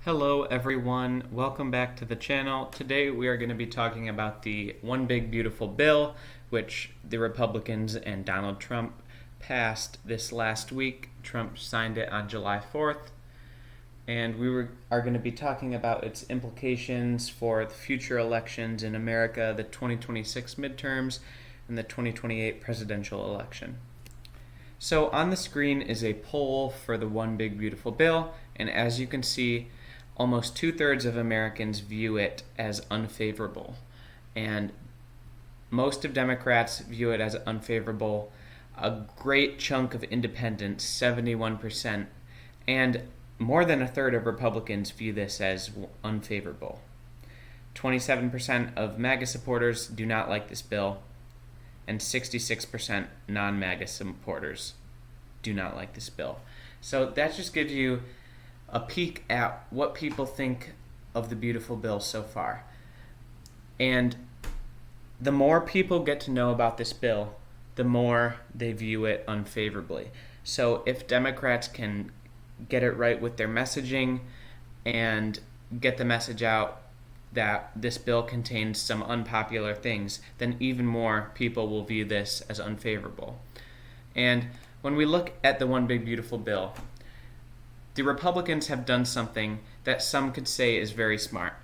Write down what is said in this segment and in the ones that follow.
Hello everyone, welcome back to the channel. Today we are going to be talking about the One Big Beautiful Bill, which the Republicans and Donald Trump passed this last week. Trump signed it on July 4th, and are going to be talking about its implications for the future elections in America, the 2026 midterms, and the 2028 presidential election. So on the screen is a poll for the One Big Beautiful Bill, and as you can see, almost 2/3 of Americans view it as unfavorable. And most of Democrats view it as unfavorable. A great chunk of independents, 71%, and more than a third of Republicans view this as unfavorable. 27% of MAGA supporters do not like this bill, and 66% non-MAGA supporters do not like this bill. So that just gives you a peek at what people think of the beautiful bill so far. And the more people get to know about this bill, the more they view it unfavorably. So if Democrats can get it right with their messaging and get the message out that this bill contains some unpopular things, then even more people will view this as unfavorable. And when we look at the One Big Beautiful Bill, the Republicans have done something that some could say is very smart.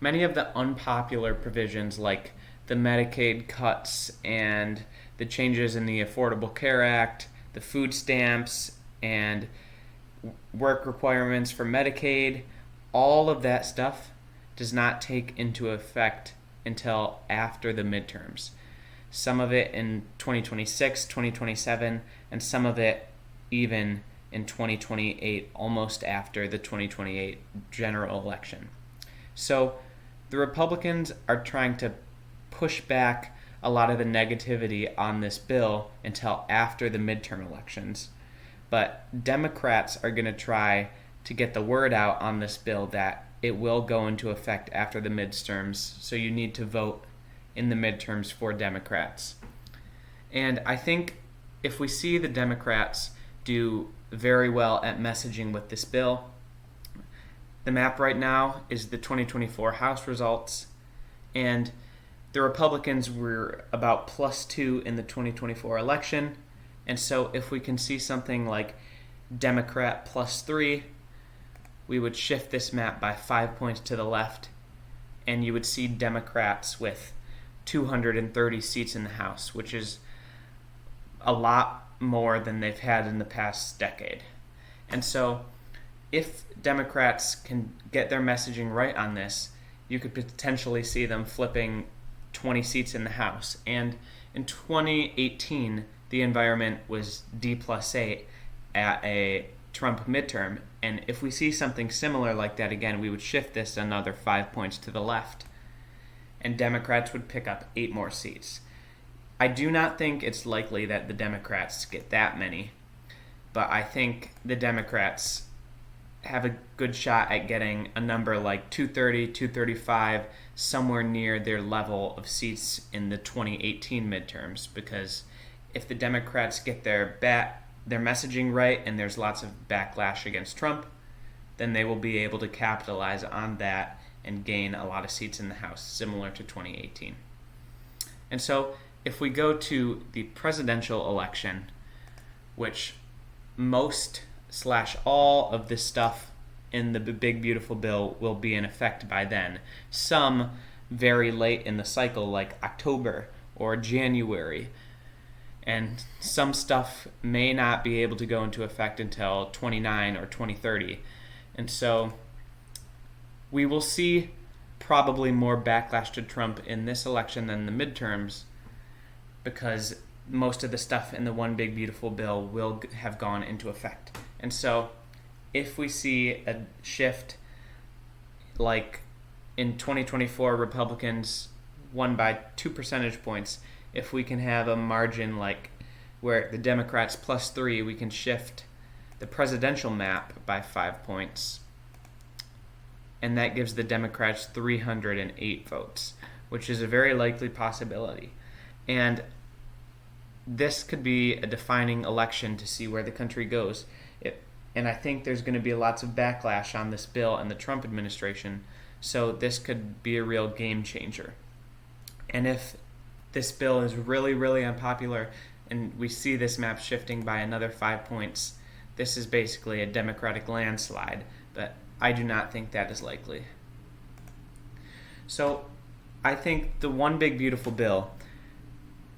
Many of the unpopular provisions, like the Medicaid cuts and the changes in the Affordable Care Act, the food stamps, and work requirements for Medicaid, all of that stuff does not take into effect until after the midterms. Some of it in 2026, 2027, and some of it even in 2028, almost after the 2028 general election. So the Republicans are trying to push back a lot of the negativity on this bill until after the midterm elections. But Democrats are going to try to get the word out on this bill that it will go into effect after the midterms, so you need to vote in the midterms for Democrats. And I think if we see the Democrats do very well at messaging with this bill, the map right now is the 2024 House results, and the Republicans were about +2 in the 2024 election. And so if we can see something like Democrat +3, we would shift this map by 5 points to the left, and you would see Democrats with 230 seats in the House, which is a lot more than they've had in the past decade. And so if Democrats can get their messaging right on this, you could potentially see them flipping 20 seats in the House. And in 2018, the environment was D+8 at a Trump midterm. And if we see something similar like that again, we would shift this another 5 points to the left, and Democrats would pick up 8 more seats. I do not think it's likely that the Democrats get that many, but I think the Democrats have a good shot at getting a number like 230, 235, somewhere near their level of seats in the 2018 midterms, because if the Democrats get their messaging right and there's lots of backlash against Trump, then they will be able to capitalize on that and gain a lot of seats in the House, similar to 2018. And so if we go to the presidential election, which most/all of this stuff in the Big Beautiful Bill will be in effect by then, some very late in the cycle like October or January, and some stuff may not be able to go into effect until 29 or 2030. And so we will see probably more backlash to Trump in this election than the midterms, because most of the stuff in the One Big Beautiful Bill will have gone into effect. And so if we see a shift like in 2024, Republicans won by 2 percentage points, if we can have a margin like where the Democrats +3, we can shift the presidential map by 5 points, and that gives the Democrats 308 votes, which is a very likely possibility. And this could be a defining election to see where the country goes. And I think there's going to be lots of backlash on this bill and the Trump administration, so this could be a real game changer. And if this bill is really, really unpopular and we see this map shifting by another 5 points, this is basically a Democratic landslide, but I do not think that is likely. So I think the One Big Beautiful Bill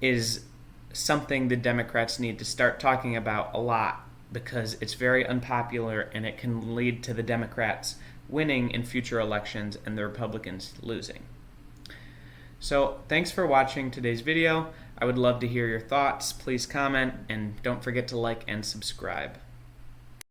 is something the Democrats need to start talking about a lot, because it's very unpopular and it can lead to the Democrats winning in future elections and the Republicans losing. So thanks for watching today's video. I would love to hear your thoughts. Please comment and don't forget to like and subscribe.